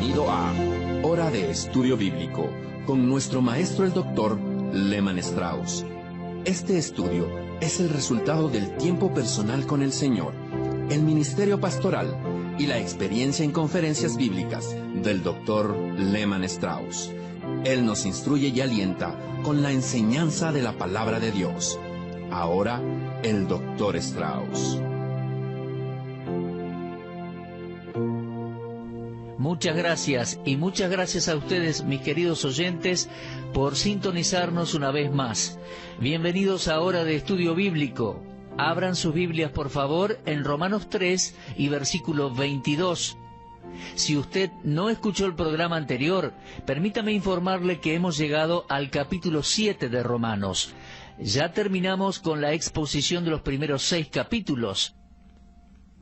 Bienvenido a Hora de Estudio Bíblico con nuestro maestro el Dr. Lehman Strauss. Este estudio es el resultado del tiempo personal con el Señor, el ministerio pastoral y la experiencia en conferencias bíblicas del Dr. Lehman Strauss. Él nos instruye y alienta con la enseñanza de la palabra de Dios. Ahora, el Dr. Strauss. Muchas gracias, y muchas gracias a ustedes, mis queridos oyentes, por sintonizarnos una vez más. Bienvenidos a Hora de Estudio Bíblico. Abran sus Biblias, por favor, en Romanos 3 y versículo 22. Si usted no escuchó el programa anterior, permítame informarle que hemos llegado al capítulo 7 de Romanos. Ya terminamos con la exposición de los primeros 6 capítulos.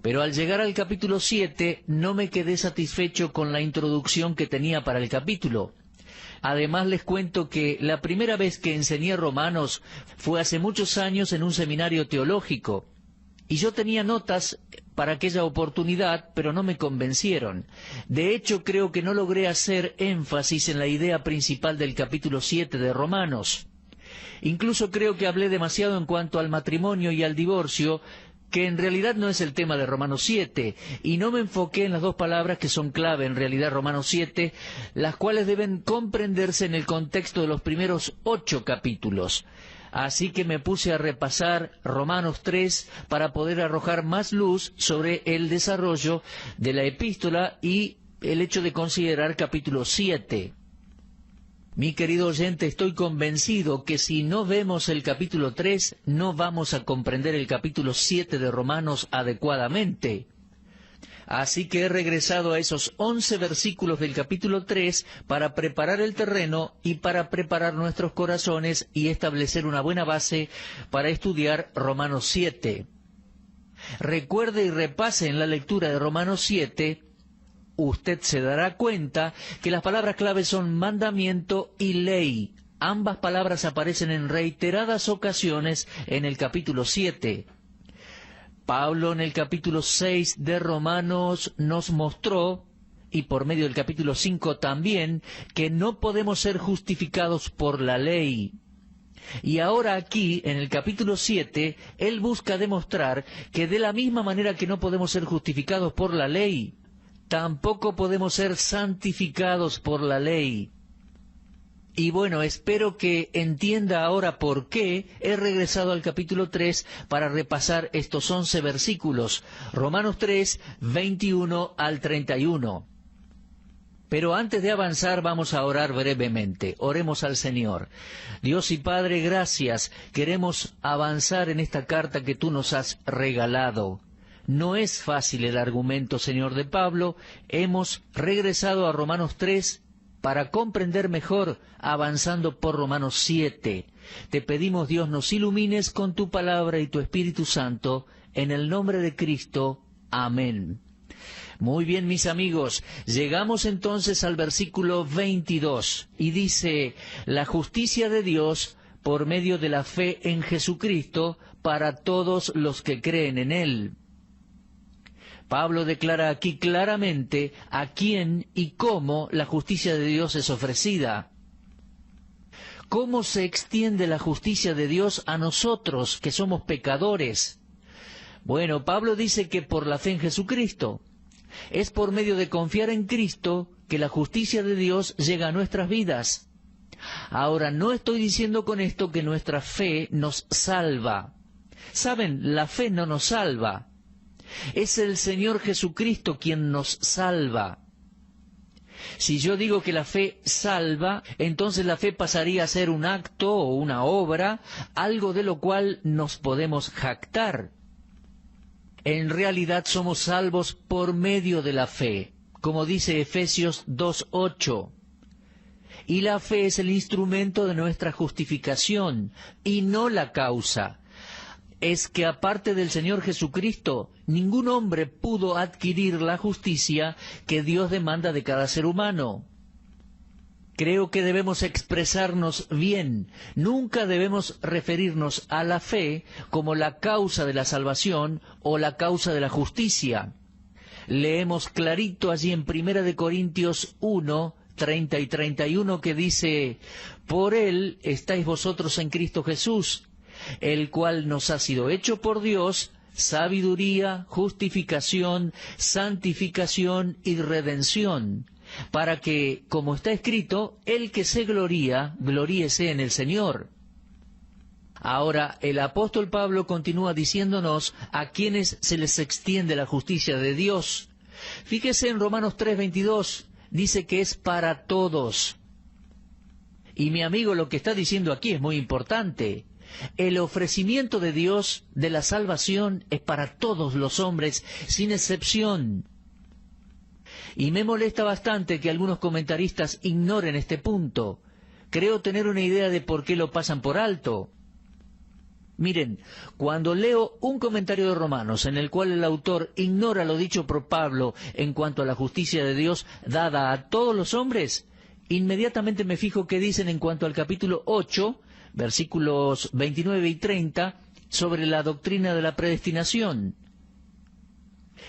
Pero al llegar al capítulo 7 no me quedé satisfecho con la introducción que tenía para el capítulo. Además les cuento que la primera vez que enseñé Romanos fue hace muchos años en un seminario teológico. Y yo tenía notas para aquella oportunidad, pero no me convencieron. De hecho, creo que no logré hacer énfasis en la idea principal del capítulo 7 de Romanos. Incluso creo que hablé demasiado en cuanto al matrimonio y al divorcio, que en realidad no es el tema de Romanos 7, y no me enfoqué en las dos palabras que son clave en realidad Romanos 7, las cuales deben comprenderse en el contexto de los primeros 8 capítulos. Así que me puse a repasar Romanos 3 para poder arrojar más luz sobre el desarrollo de la epístola y el hecho de considerar capítulo 7. Mi querido oyente, estoy convencido que si no vemos el capítulo 3, no vamos a comprender el capítulo 7 de Romanos adecuadamente. Así que he regresado a esos 11 versículos del capítulo 3 para preparar el terreno y para preparar nuestros corazones y establecer una buena base para estudiar Romanos 7. Recuerde y repase en la lectura de Romanos 7, usted se dará cuenta que las palabras claves son mandamiento y ley. Ambas palabras aparecen en reiteradas ocasiones en el capítulo 7. Pablo en el capítulo 6 de Romanos nos mostró, y por medio del capítulo 5 también, que no podemos ser justificados por la ley. Y ahora aquí, en el capítulo 7, él busca demostrar que de la misma manera que no podemos ser justificados por la ley, tampoco podemos ser santificados por la ley. Y bueno, espero que entienda ahora por qué he regresado al capítulo 3 para repasar estos 11 versículos. Romanos 3, 21 al 31. Pero antes de avanzar vamos a orar brevemente. Oremos al Señor. Dios y Padre, gracias. Queremos avanzar en esta carta que tú nos has regalado. No es fácil el argumento, Señor, de Pablo. Hemos regresado a Romanos 3 para comprender mejor, avanzando por Romanos 7. Te pedimos, Dios, nos ilumines con tu palabra y tu Espíritu Santo, en el nombre de Cristo. Amén. Muy bien, mis amigos, llegamos entonces al versículo 22, y dice, la justicia de Dios por medio de la fe en Jesucristo para todos los que creen en Él. Pablo declara aquí claramente a quién y cómo la justicia de Dios es ofrecida. ¿Cómo se extiende la justicia de Dios a nosotros, que somos pecadores? Bueno, Pablo dice que por la fe en Jesucristo. Es por medio de confiar en Cristo que la justicia de Dios llega a nuestras vidas. Ahora, no estoy diciendo con esto que nuestra fe nos salva. Saben, la fe no nos salva. Es el Señor Jesucristo quien nos salva. Si yo digo que la fe salva, entonces la fe pasaría a ser un acto o una obra, algo de lo cual nos podemos jactar. En realidad somos salvos por medio de la fe, como dice Efesios 2:8. Y la fe es el instrumento de nuestra justificación, y no la causa. Es que aparte del Señor Jesucristo, ningún hombre pudo adquirir la justicia que Dios demanda de cada ser humano. Creo que debemos expresarnos bien. Nunca debemos referirnos a la fe como la causa de la salvación o la causa de la justicia. Leemos clarito allí en 1 Corintios 1, 30 y 31 que dice: por Él estáis vosotros en Cristo Jesús, el cual nos ha sido hecho por Dios sabiduría, justificación, santificación y redención, para que, como está escrito, el que se gloría, gloríese en el Señor. Ahora, el apóstol Pablo continúa diciéndonos a quienes se les extiende la justicia de Dios. Fíjese en Romanos 3:22, dice que es para todos. Y mi amigo, lo que está diciendo aquí es muy importante. El ofrecimiento de Dios de la salvación es para todos los hombres, sin excepción. Y me molesta bastante que algunos comentaristas ignoren este punto. Creo tener una idea de por qué lo pasan por alto. Miren, cuando leo un comentario de Romanos en el cual el autor ignora lo dicho por Pablo en cuanto a la justicia de Dios dada a todos los hombres, inmediatamente me fijo qué dicen en cuanto al capítulo 8, versículos 29 y 30, sobre la doctrina de la predestinación.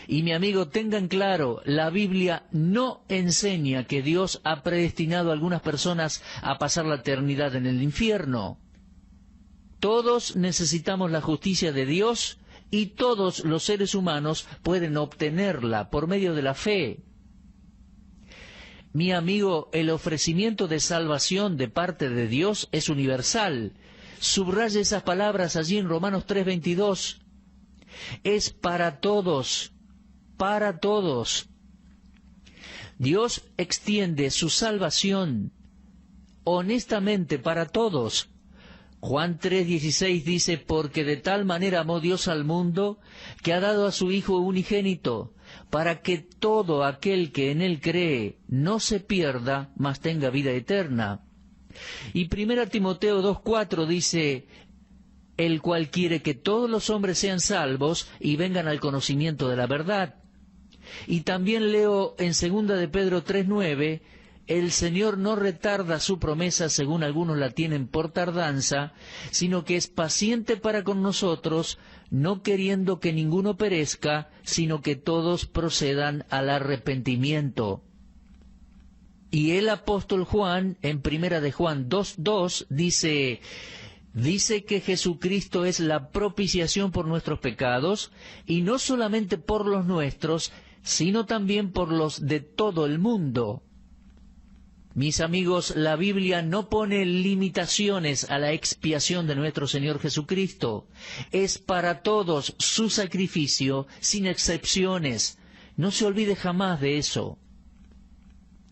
Y mi amigo, tengan claro, la Biblia no enseña que Dios ha predestinado a algunas personas a pasar la eternidad en el infierno. Todos necesitamos la justicia de Dios y todos los seres humanos pueden obtenerla por medio de la fe. Mi amigo, el ofrecimiento de salvación de parte de Dios es universal. Subraye esas palabras allí en Romanos 3:22. Es para todos, para todos. Dios extiende su salvación honestamente para todos. Juan 3:16 dice: porque de tal manera amó Dios al mundo, que ha dado a su Hijo unigénito, para que todo aquel que en Él cree no se pierda, mas tenga vida eterna. Y 1 Timoteo 2:4 dice: el cual quiere que todos los hombres sean salvos y vengan al conocimiento de la verdad. Y también leo en 2 de Pedro 3:9: el Señor no retarda su promesa, según algunos la tienen por tardanza, sino que es paciente para con nosotros, no queriendo que ninguno perezca, sino que todos procedan al arrepentimiento. Y el apóstol Juan, en 1 de Juan 2:2, dice que Jesucristo es la propiciación por nuestros pecados, y no solamente por los nuestros, sino también por los de todo el mundo. Mis amigos, la Biblia no pone limitaciones a la expiación de nuestro Señor Jesucristo. Es para todos su sacrificio, sin excepciones. No se olvide jamás de eso.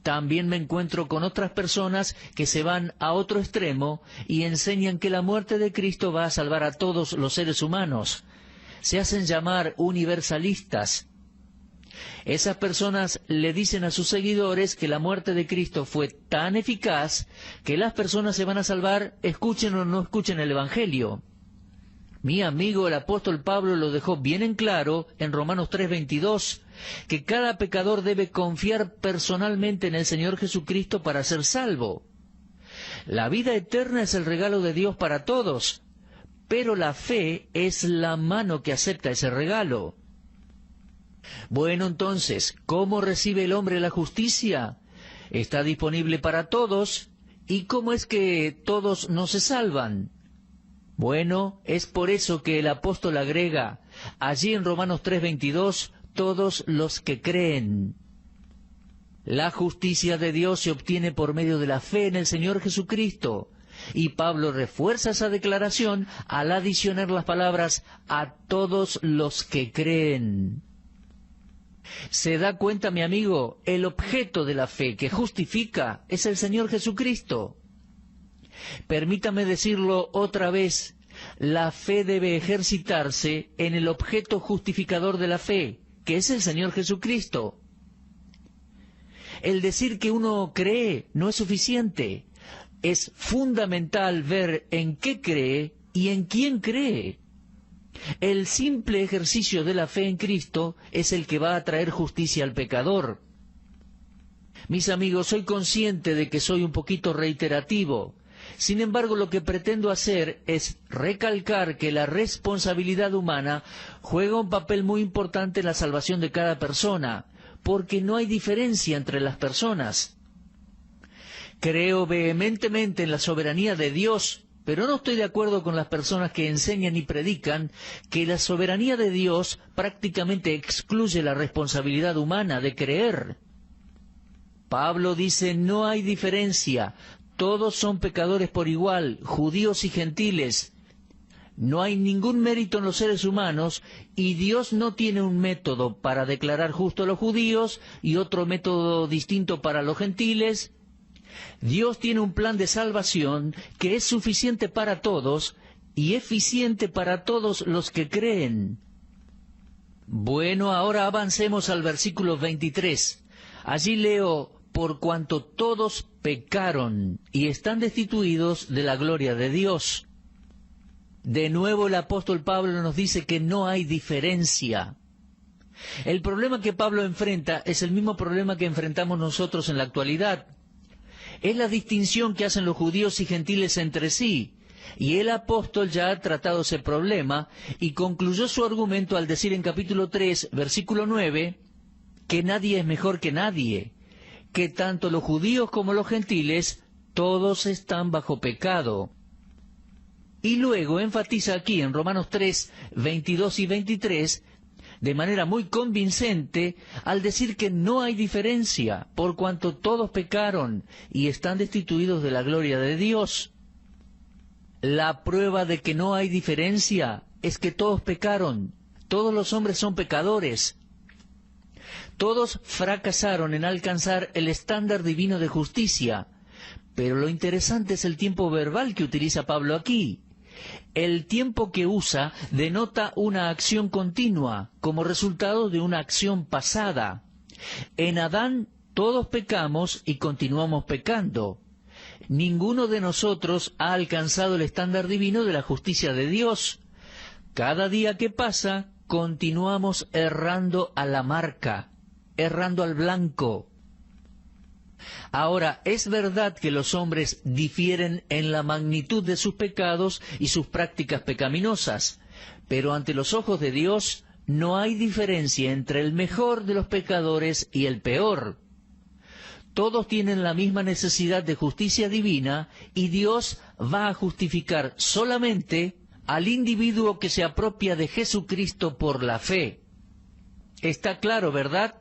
También me encuentro con otras personas que se van a otro extremo y enseñan que la muerte de Cristo va a salvar a todos los seres humanos. Se hacen llamar universalistas. Esas personas le dicen a sus seguidores que la muerte de Cristo fue tan eficaz que las personas se van a salvar, escuchen o no escuchen el Evangelio. Mi amigo, el apóstol Pablo lo dejó bien en claro en Romanos 3:22, que cada pecador debe confiar personalmente en el Señor Jesucristo para ser salvo. La vida eterna es el regalo de Dios para todos, pero la fe es la mano que acepta ese regalo. Bueno, entonces, ¿cómo recibe el hombre la justicia? Está disponible para todos. ¿Y cómo es que todos no se salvan? Bueno, es por eso que el apóstol agrega, allí en Romanos 3:22, todos los que creen. La justicia de Dios se obtiene por medio de la fe en el Señor Jesucristo. Y Pablo refuerza esa declaración al adicionar las palabras, a todos los que creen. ¿Se da cuenta, mi amigo? El objeto de la fe que justifica es el Señor Jesucristo. Permítame decirlo otra vez, la fe debe ejercitarse en el objeto justificador de la fe, que es el Señor Jesucristo. El decir que uno cree no es suficiente. Es fundamental ver en qué cree y en quién cree. El simple ejercicio de la fe en Cristo es el que va a traer justicia al pecador. Mis amigos, soy consciente de que soy un poquito reiterativo, Sin embargo, lo que pretendo hacer es recalcar que la responsabilidad humana juega un papel muy importante en la salvación de cada persona, porque no hay diferencia entre las personas. Creo vehementemente en la soberanía de Dios, pero no estoy de acuerdo con las personas que enseñan y predican que la soberanía de Dios prácticamente excluye la responsabilidad humana de creer. Pablo dice, no hay diferencia, todos son pecadores por igual, judíos y gentiles. No hay ningún mérito en los seres humanos y Dios no tiene un método para declarar justo a los judíos y otro método distinto para los gentiles. Dios tiene un plan de salvación que es suficiente para todos y eficiente para todos los que creen. Bueno, ahora avancemos al versículo 23. Allí leo, por cuanto todos pecaron y están destituidos de la gloria de Dios. De nuevo el apóstol Pablo nos dice que no hay diferencia. El problema que Pablo enfrenta es el mismo problema que enfrentamos nosotros en la actualidad. Es la distinción que hacen los judíos y gentiles entre sí, y el apóstol ya ha tratado ese problema y concluyó su argumento al decir en capítulo 3, versículo 9, que nadie es mejor que nadie, que tanto los judíos como los gentiles, todos están bajo pecado. Y luego enfatiza aquí en Romanos 3, 22 y 23, de manera muy convincente, al decir que no hay diferencia, por cuanto todos pecaron y están destituidos de la gloria de Dios. La prueba de que no hay diferencia es que todos pecaron, todos los hombres son pecadores. Todos fracasaron en alcanzar el estándar divino de justicia, pero lo interesante es el tiempo verbal que utiliza Pablo aquí. El tiempo que usa denota una acción continua, como resultado de una acción pasada. En Adán todos pecamos y continuamos pecando. Ninguno de nosotros ha alcanzado el estándar divino de la justicia de Dios. Cada día que pasa, continuamos errando a la marca, errando al blanco. Ahora, es verdad que los hombres difieren en la magnitud de sus pecados y sus prácticas pecaminosas, pero ante los ojos de Dios no hay diferencia entre el mejor de los pecadores y el peor. Todos tienen la misma necesidad de justicia divina y Dios va a justificar solamente al individuo que se apropia de Jesucristo por la fe. ¿Está claro, verdad?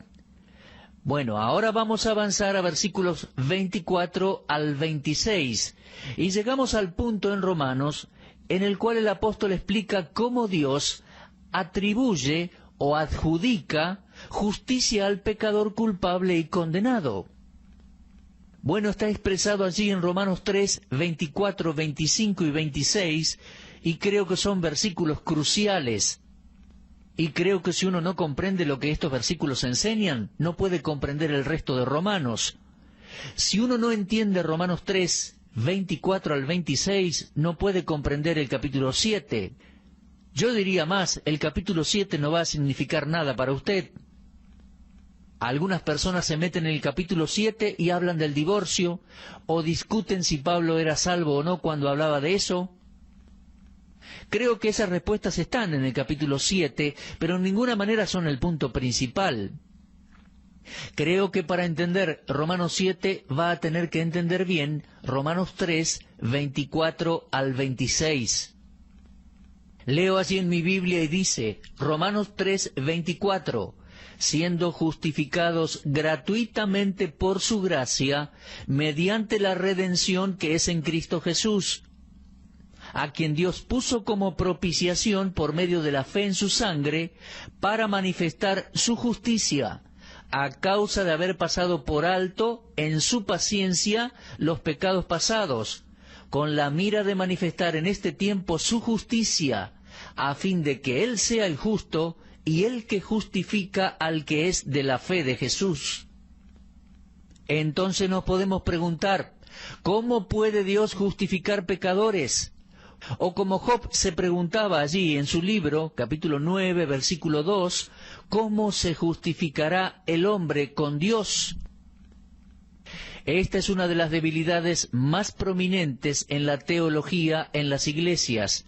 Bueno, ahora vamos a avanzar a versículos 24 al 26, y llegamos al punto en Romanos en el cual el apóstol explica cómo Dios atribuye o adjudica justicia al pecador culpable y condenado. Bueno, está expresado allí en Romanos 3, 24, 25 y 26, y creo que son versículos cruciales. Y creo que si uno no comprende lo que estos versículos enseñan, no puede comprender el resto de Romanos. Si uno no entiende Romanos 3, 24 al 26, no puede comprender el capítulo 7. Yo diría más, el capítulo 7 no va a significar nada para usted. Algunas personas se meten en el capítulo 7 y hablan del divorcio, o discuten si Pablo era salvo o no cuando hablaba de eso. Creo que esas respuestas están en el capítulo 7, pero en ninguna manera son el punto principal. Creo que para entender Romanos 7 va a tener que entender bien Romanos 3, 24 al 26. Leo allí en mi Biblia y dice, Romanos 3, 24, siendo justificados gratuitamente por su gracia, mediante la redención que es en Cristo Jesús, a quien Dios puso como propiciación por medio de la fe en su sangre, para manifestar su justicia, a causa de haber pasado por alto en su paciencia los pecados pasados, con la mira de manifestar en este tiempo su justicia, a fin de que Él sea el justo y el que justifica al que es de la fe de Jesús. Entonces nos podemos preguntar, ¿cómo puede Dios justificar pecadores? O como Job se preguntaba allí en su libro, capítulo 9, versículo 2, ¿cómo se justificará el hombre con Dios? Esta es una de las debilidades más prominentes en la teología en las iglesias.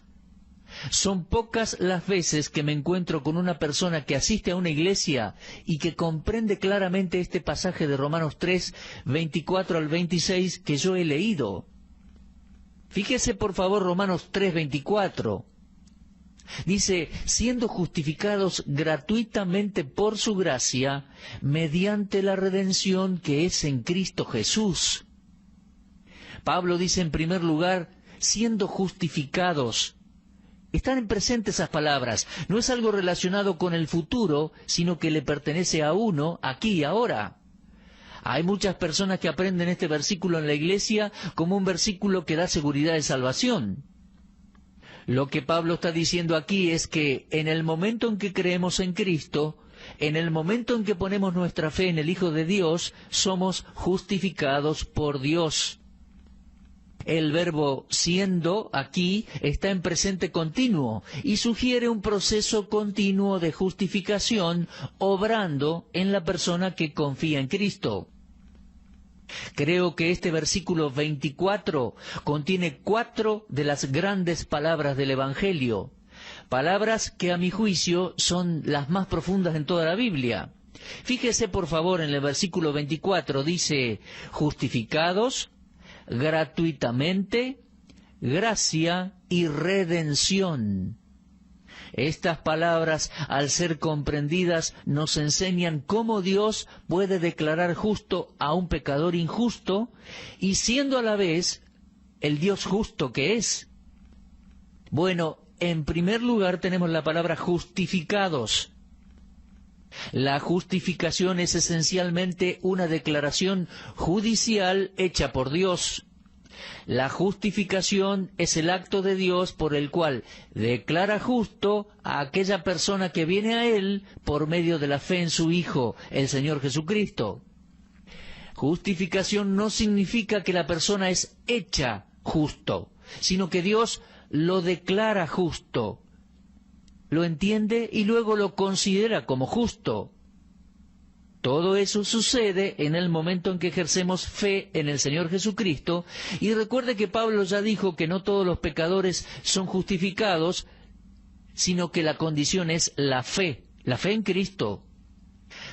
Son pocas las veces que me encuentro con una persona que asiste a una iglesia y que comprende claramente este pasaje de Romanos 3, 24 al 26 que yo he leído. Fíjese por favor Romanos 3, 24. Dice, siendo justificados gratuitamente por su gracia, mediante la redención que es en Cristo Jesús. Pablo dice en primer lugar, siendo justificados. Están en presente esas palabras. No es algo relacionado con el futuro, sino que le pertenece a uno, aquí y ahora. Hay muchas personas que aprenden este versículo en la iglesia como un versículo que da seguridad de salvación. Lo que Pablo está diciendo aquí es que en el momento en que creemos en Cristo, en el momento en que ponemos nuestra fe en el Hijo de Dios, somos justificados por Dios. El verbo siendo aquí está en presente continuo y sugiere un proceso continuo de justificación obrando en la persona que confía en Cristo. Creo que este versículo 24 contiene 4 de las grandes palabras del Evangelio, palabras que a mi juicio son las más profundas en toda la Biblia. Fíjese por favor en el versículo 24, dice, justificados gratuitamente, gracia y redención. Estas palabras, al ser comprendidas, nos enseñan cómo Dios puede declarar justo a un pecador injusto y siendo a la vez el Dios justo que es. Bueno, en primer lugar tenemos la palabra justificados. La justificación es esencialmente una declaración judicial hecha por Dios. La justificación es el acto de Dios por el cual declara justo a aquella persona que viene a Él por medio de la fe en su Hijo, el Señor Jesucristo. Justificación no significa que la persona es hecha justo, sino que Dios lo declara justo. Lo entiende y luego lo considera como justo. Todo eso sucede en el momento en que ejercemos fe en el Señor Jesucristo, y recuerde que Pablo ya dijo que no todos los pecadores son justificados, sino que la condición es la fe en Cristo.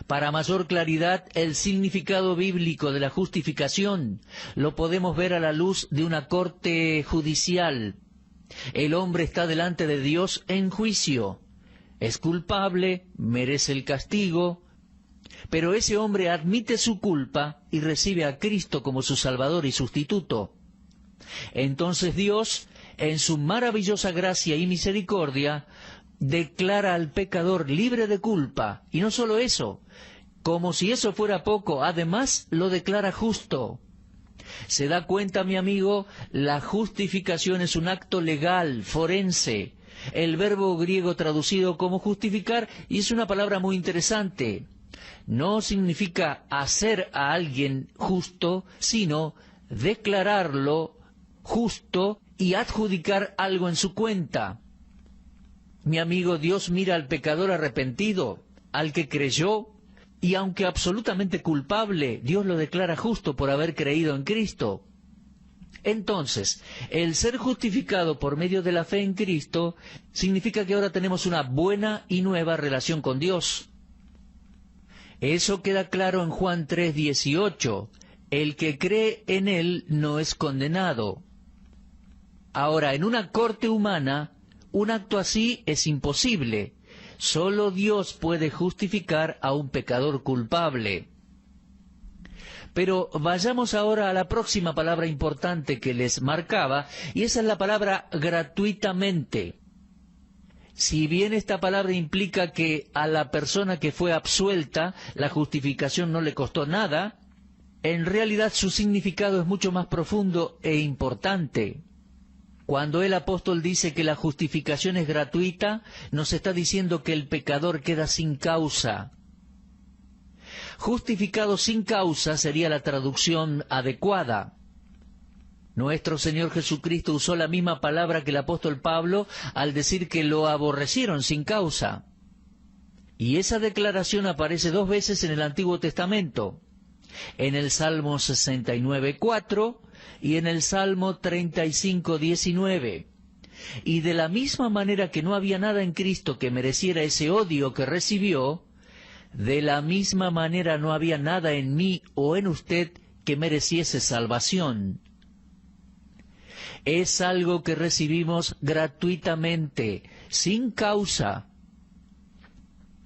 Para mayor claridad, el significado bíblico de la justificación lo podemos ver a la luz de una corte judicial. El hombre está delante de Dios en juicio. Es culpable, merece el castigo, pero ese hombre admite su culpa y recibe a Cristo como su Salvador y sustituto. Entonces Dios, en su maravillosa gracia y misericordia, declara al pecador libre de culpa, y no solo eso, como si eso fuera poco, además lo declara justo. ¿Se da cuenta, mi amigo? La justificación es un acto legal, forense. El verbo griego traducido como justificar, y es una palabra muy interesante. No significa hacer a alguien justo, sino declararlo justo y adjudicar algo en su cuenta. Mi amigo, Dios mira al pecador arrepentido, al que creyó, y aunque absolutamente culpable, Dios lo declara justo por haber creído en Cristo. Entonces, el ser justificado por medio de la fe en Cristo significa que ahora tenemos una buena y nueva relación con Dios. Eso queda claro en Juan 3:18. El que cree en Él no es condenado. Ahora, en una corte humana, un acto así es imposible. Solo Dios puede justificar a un pecador culpable. Pero vayamos ahora a la próxima palabra importante que les marcaba, y esa es la palabra gratuitamente. Si bien esta palabra implica que a la persona que fue absuelta la justificación no le costó nada, en realidad su significado es mucho más profundo e importante. Cuando el apóstol dice que la justificación es gratuita, nos está diciendo que el pecador queda sin causa. Justificado sin causa sería la traducción adecuada. Nuestro Señor Jesucristo usó la misma palabra que el apóstol Pablo al decir que lo aborrecieron sin causa. Y esa declaración aparece 2 veces en el Antiguo Testamento. en el Salmo 69:4 y en el Salmo 35:19. Y de la misma manera que no había nada en Cristo que mereciera ese odio que recibió, de la misma manera no había nada en mí o en usted que mereciese salvación. Es algo que recibimos gratuitamente, sin causa.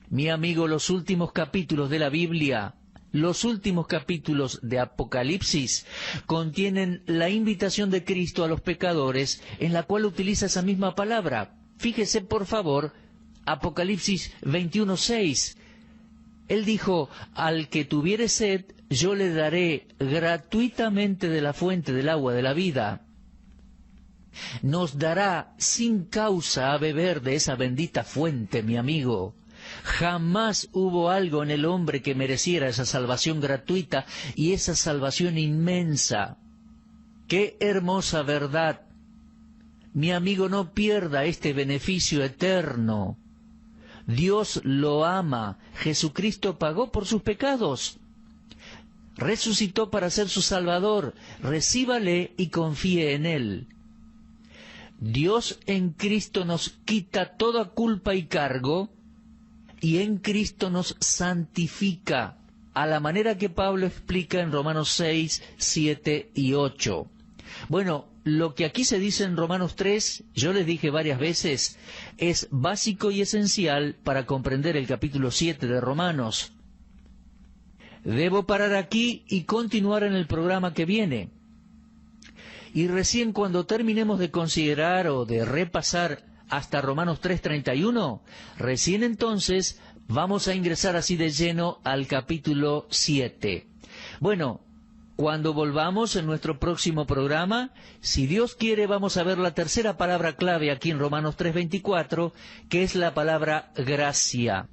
Mi amigo, los últimos capítulos de la Biblia, los últimos capítulos de Apocalipsis, contienen la invitación de Cristo a los pecadores, en la cual utiliza esa misma palabra. Fíjese, por favor, Apocalipsis 21:6. Él dijo, al que tuviere sed, yo le daré gratuitamente de la fuente del agua de la vida. Nos dará sin causa a beber de esa bendita fuente, mi amigo. Jamás hubo algo en el hombre que mereciera esa salvación gratuita y esa salvación inmensa. ¡Qué hermosa verdad! Mi amigo, no pierda este beneficio eterno. Dios lo ama. Jesucristo pagó por sus pecados. Resucitó para ser su Salvador. Recíbale y confíe en Él. Dios en Cristo nos quita toda culpa y cargo, y en Cristo nos santifica, a la manera que Pablo explica en Romanos 6, 7 y 8. Bueno, lo que aquí se dice en Romanos 3, yo les dije varias veces, es básico y esencial para comprender el capítulo 7 de Romanos. Debo parar aquí y continuar en el programa que viene. Y recién cuando terminemos de considerar o de repasar hasta Romanos 3:31, recién entonces vamos a ingresar así de lleno al capítulo 7. Bueno, cuando volvamos en nuestro próximo programa, si Dios quiere, vamos a ver la tercera palabra clave aquí en Romanos 3:24, que es la palabra gracia.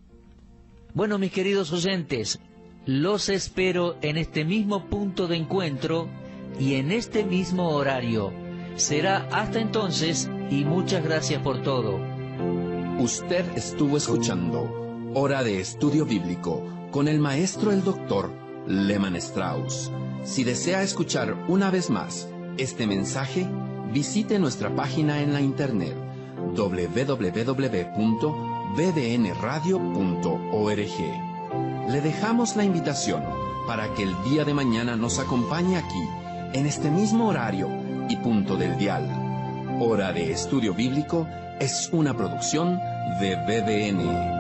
Bueno, mis queridos oyentes, los espero en este mismo punto de encuentro y en este mismo horario. Será hasta entonces y muchas gracias por todo. Usted estuvo escuchando Hora de Estudio Bíblico con el maestro el doctor Lehmann Strauss. Si desea escuchar una vez más este mensaje, visite nuestra página en la internet www.bbnradio.org. Le dejamos la invitación para que el día de mañana nos acompañe aquí, en este mismo horario y punto del dial. Hora de Estudio Bíblico es una producción de BBN.